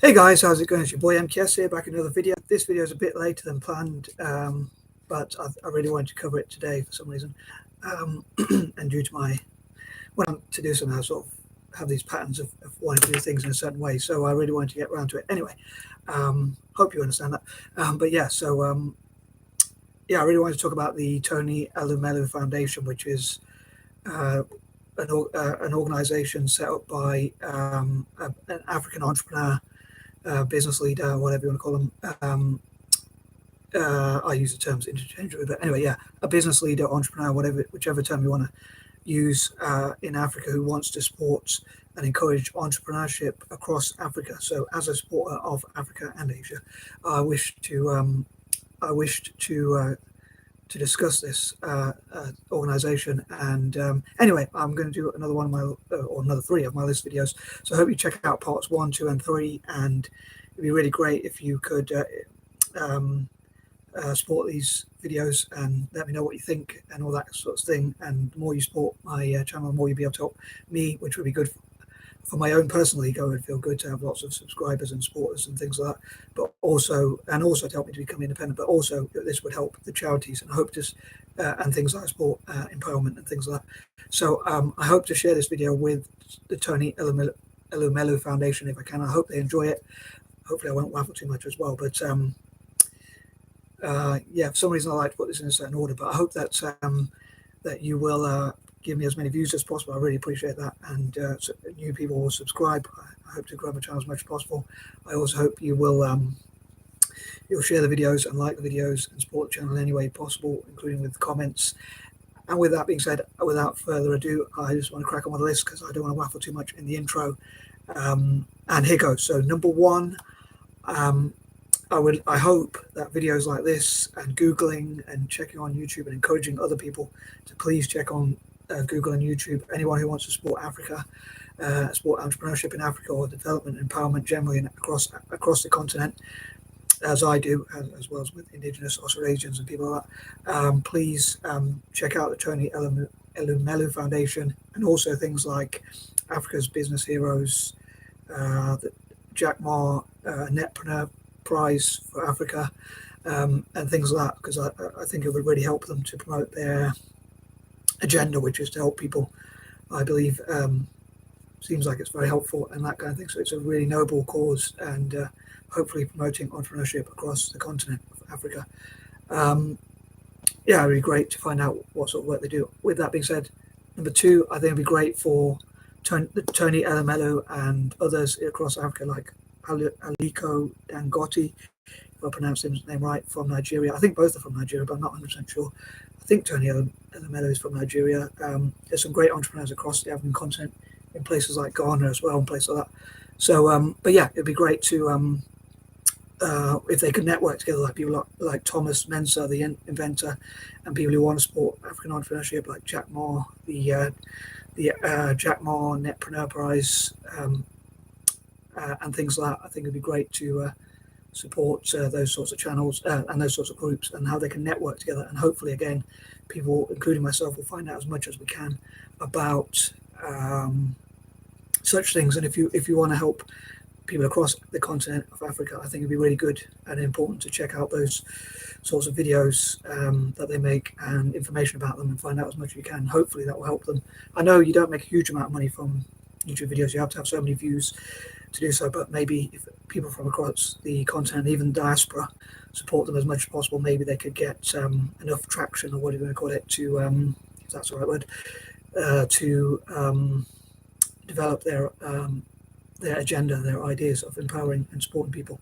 Hey guys, how's it going? It's your boy M.K.S here, back in another video. This video is a bit later than planned, but I really wanted to cover it today for some reason. And due to my to do somehow, sort of have these patterns of wanting to do things in a certain way, so I really wanted to get around to it. Anyway, hope you understand that. But yeah, so yeah, I really wanted to talk about the Tony Elumelu Foundation, which is an organization set up by an African entrepreneur, business leader, whatever you want to call them. I use the terms interchangeably, but anyway, yeah, a business leader, entrepreneur, whichever term you want to use, in Africa, who wants to support and encourage entrepreneurship across Africa. So, as a supporter of Africa and Asia, I wished to discuss this organization. And anyway, I'm going to do another one of my or another 3 of my list videos. So I hope you check out parts 1, 2, and 3. And it'd be really great if you could support these videos and let me know what you think and all that sort of thing. And the more you support my channel, the more you'll be able to help me, which would be good for my own personal ego. It would feel good to have lots of subscribers and supporters and things like that, but also to help me to become independent. But also this would help the charities, and I hope to and things like sport empowerment and things like that. So I hope to share this video with the Tony Elumelu Foundation if I can. I hope they enjoy it. Hopefully I won't waffle too much as well, but yeah, for some reason I like to put this in a certain order, but I hope that that you will give me as many views as possible. I really appreciate that, and so new people will subscribe. I hope to grow my channel as much as possible. I also hope you will you'll share the videos and like the videos and support the channel in any way possible, including with comments. And with that being said, without further ado, I just want to crack on with the list because I don't want to waffle too much in the intro. And here goes. So number 1, I hope that videos like this and Googling and checking on YouTube and encouraging other people to please check on Google and YouTube. Anyone who wants to support Africa, support entrepreneurship in Africa, or development and empowerment generally across the continent, as I do, as well as with Indigenous Australasians and people like that, please check out the Tony Elumelu Foundation, and also things like Africa's Business Heroes, the Jack Ma Netpreneur Prize for Africa, and things like that, because I think it would really help them to promote their agenda, which is to help people. I believe seems like it's very helpful and that kind of thing. So it's a really noble cause, and hopefully promoting entrepreneurship across the continent of Africa. Yeah, it'd be great to find out what sort of work they do. With that being said, number 2, I think it'd be great for Tony Elumelu and others across Africa, like Aliko Dangote, if I pronounce his name right, from Nigeria. I think both are from Nigeria, but I'm not 100% sure. I think Tony Elumelu is from Nigeria. There's some great entrepreneurs across the African continent, in places like Ghana as well, and places like that. So, but yeah, it'd be great to if they could network together, like people like Thomas Mensah, the inventor, and people who want to support African entrepreneurship, like Jack Ma, the Jack Ma Netpreneur Prize, and things like that. I think it'd be great to support those sorts of channels and those sorts of groups, and how they can network together. And hopefully, again, people, including myself, will find out as much as we can about such things. And if you want to help people across the continent of Africa, I think it'd be really good and important to check out those sorts of videos that they make and information about them, and find out as much as you can. Hopefully that will help them. I know you don't make a huge amount of money from YouTube videos. You have to have so many views to do so, but maybe if people from across the continent, even diaspora, support them as much as possible, maybe they could get enough traction, or what are you going to call it, to if that's the right word, to develop their agenda, their ideas of empowering and supporting people.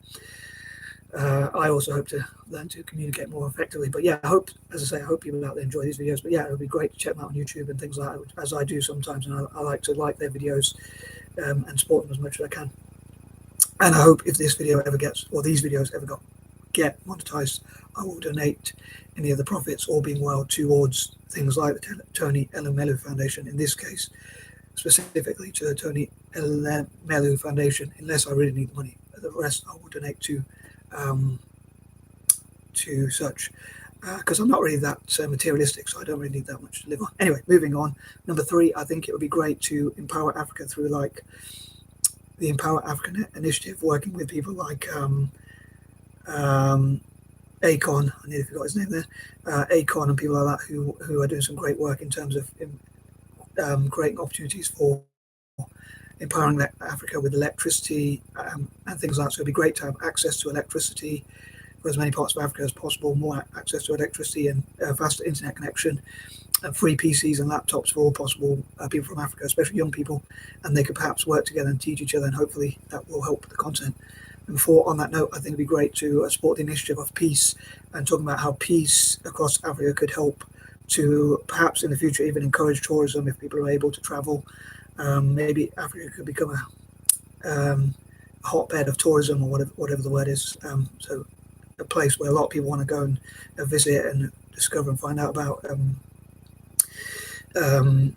I also hope to learn to communicate more effectively. But yeah, I hope, as I say, I hope people out there enjoy these videos. But yeah, it would be great to check them out on YouTube and things like that, as I do sometimes. And I like to like their videos and support them as much as I can. And I hope if this video ever gets, or these videos ever get monetized, I will donate any of the profits, all being well, towards things like the Tony Elumelu Foundation, in this case, specifically to the Tony Elumelu Foundation, unless I really need the money. The rest I will donate to such, because I'm not really that materialistic, so I don't really need that much to live on. Anyway, moving on. Number 3, I think it would be great to empower Africa through like the Empower Africa initiative, working with people like Akon, I nearly forgot his name there, Akon and people like that who are doing some great work in terms of creating opportunities for empowering Africa with electricity and things like that. So it'd be great to have access to electricity for as many parts of Africa as possible, more access to electricity and faster internet connection, free PCs and laptops for all possible people from Africa, especially young people, and they could perhaps work together and teach each other, and hopefully that will help the continent. And before, on that note, I think it'd be great to support the initiative of peace and talking about how peace across Africa could help to perhaps in the future even encourage tourism if people are able to travel. Maybe Africa could become a hotbed of tourism or whatever the word is. So a place where a lot of people want to go and visit and discover and find out about,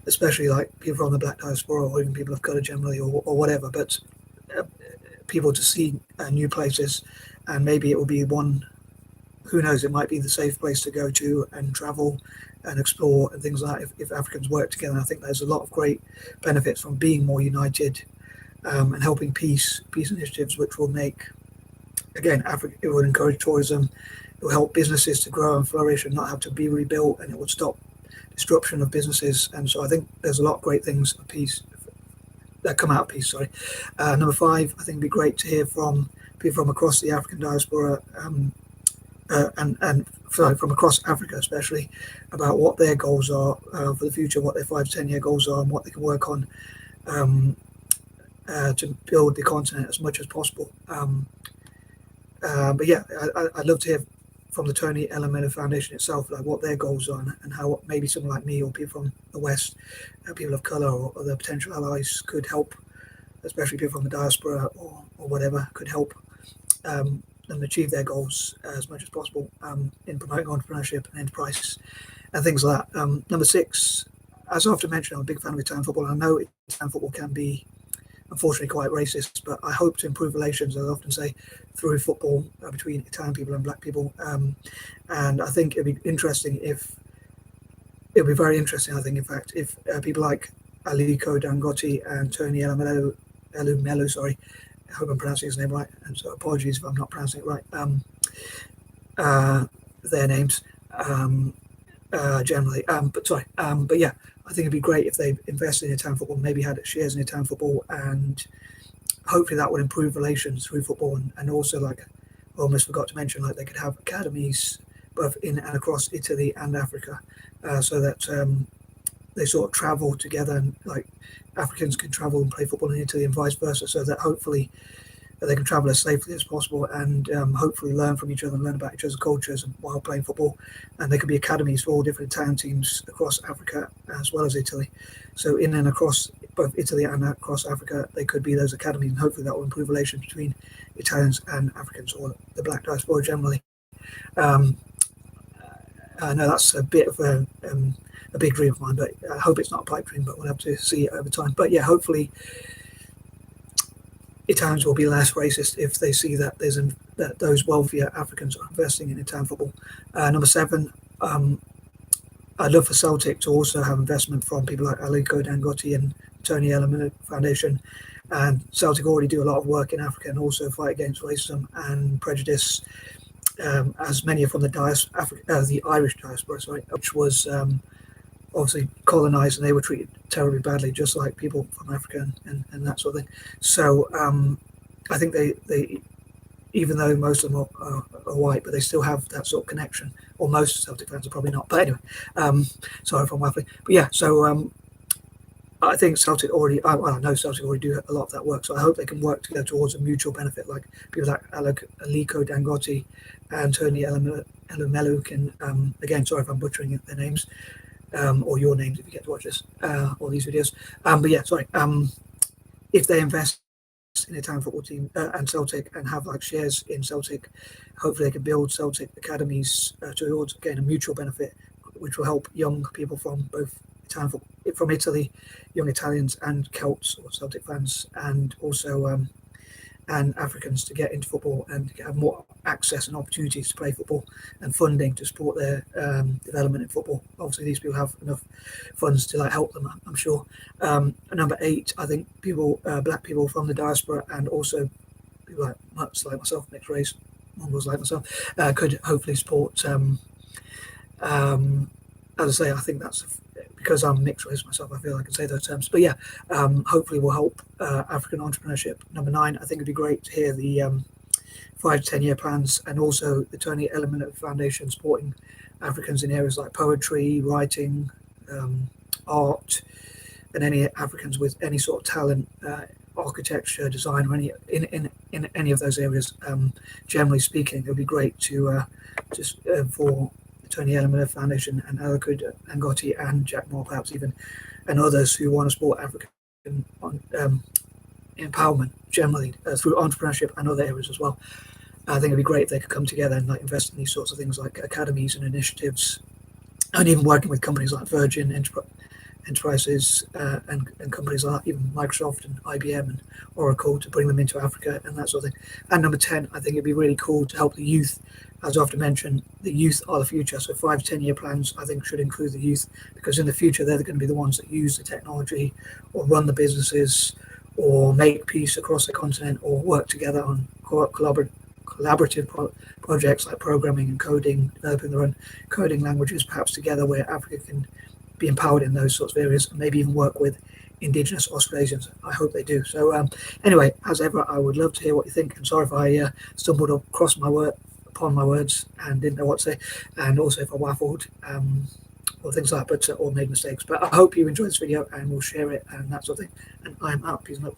especially like people from the Black diaspora or even people of colour generally or whatever. But people to see new places, and maybe it will be one, who knows, it might be the safe place to go to and travel and explore and things like that if Africans work together. And I think there's a lot of great benefits from being more united and helping peace initiatives, which will make, again, Africa, it will encourage tourism, it will help businesses to grow and flourish and not have to be rebuilt, and it would stop disruption of businesses. And so I think there's a lot of great things of peace that come out of peace. Number 5, I think it'd be great to hear from people from across the African diaspora and from across Africa especially, about what their goals are for the future, what their 5 to 10 year goals are, and what they can work on to build the continent as much as possible. But yeah, I'd love to hear from the Tony Elumelu Foundation itself, like what their goals are and how maybe someone like me or people from the West, people of colour or other potential allies could help, especially people from the diaspora or whatever, could help them achieve their goals as much as possible in promoting entrepreneurship and enterprise and things like that. Number 6, as I often mentioned, I'm a big fan of Italian football. I know Italian football can be unfortunately quite racist, but I hope to improve relations, as I often say, through football between Italian people and black people. And I think it'd be very interesting, I think, in fact, if people like Aliko Dangote and Tony Elumelu, sorry, I hope I'm pronouncing his name right, and so apologies if I'm not pronouncing it right, their names generally. But yeah, I think it'd be great if they invested in Italian football, maybe had shares in Italian football, and hopefully that would improve relations through football. And also, like, I almost forgot to mention, like, they could have academies both in and across Italy and Africa, so that they sort of travel together, and like Africans can travel and play football in Italy and vice versa, so that hopefully they can travel as safely as possible and hopefully learn from each other and learn about each other's cultures while playing football. And there could be academies for all different Italian teams across Africa as well as Italy. So in and across both Italy and across Africa, they could be those academies, and hopefully that will improve relations between Italians and Africans, or the Black diaspora generally. I know that's a bit of a big dream of mine, but I hope it's not a pipe dream, but we'll have to see it over time. But yeah, hopefully Italians will be less racist if they see that that those wealthier Africans are investing in Italian football. Number 7, I'd love for Celtic to also have investment from people like Aliko Dangote and Tony Elumelu Foundation. And Celtic already do a lot of work in Africa and also fight against racism and prejudice, as many are from the Irish diaspora, which was obviously colonized, and they were treated terribly badly, just like people from Africa and that sort of thing. So I think they even though most of them are white, but they still have that sort of connection, or most Celtic fans are probably not. But anyway, sorry if I'm waffling. But yeah, so I think Celtic already, I know Celtic already do a lot of that work, so I hope they can work together towards a mutual benefit, like people like Aliko Dangote and Tony Elumelu can, again, sorry if I'm butchering their names, or your names if you get to watch this, or these videos. But yeah, sorry, if they invest in a Italian football team and Celtic and have like shares in Celtic, hopefully they can build Celtic academies towards, again, a mutual benefit, which will help young people from both from Italy, young Italians and Celts or Celtic fans, and also and Africans to get into football and have more access and opportunities to play football, and funding to support their development in football. Obviously, these people have enough funds to help them, I'm sure. Number 8, I think people, black people from the diaspora, and also people like myself, mixed race, Mongols like myself, could hopefully support. As I say, I think that's because I'm mixed race myself, I feel I can say those terms. But yeah, hopefully will help African entrepreneurship. Number 9, I think it'd be great to hear the 5 to 10 year plans, and also the Tony Elumelu Foundation supporting Africans in areas like poetry, writing, art, and any Africans with any sort of talent, architecture, design, or any in any of those areas. Generally speaking, it would be great to just for Tony Elumelu Foundation and Alakud Angoti and Jack Moore, perhaps even, and others who want to support African empowerment generally through entrepreneurship and other areas as well. I think it'd be great if they could come together and invest in these sorts of things like academies and initiatives, and even working with companies like Virgin Enterprises and companies like even Microsoft and IBM and Oracle to bring them into Africa and that sort of thing. And number 10, I think it'd be really cool to help the youth. As I often mention, the youth are the future. So 5 to 10 year plans, I think, should include the youth, because in the future, they're going to be the ones that use the technology or run the businesses or make peace across the continent or work together on collaborative projects like programming and coding, developing their own coding languages, perhaps together, where Africa can be empowered in those sorts of areas, and maybe even work with Indigenous Australasians. I hope they do. So anyway, as ever, I would love to hear what you think. I'm sorry if I stumbled across upon my words and didn't know what to say, and also if I waffled or things like that, or made mistakes. But I hope you enjoyed this video, and we'll share it and that sort of thing. And I'm out. Peace and love.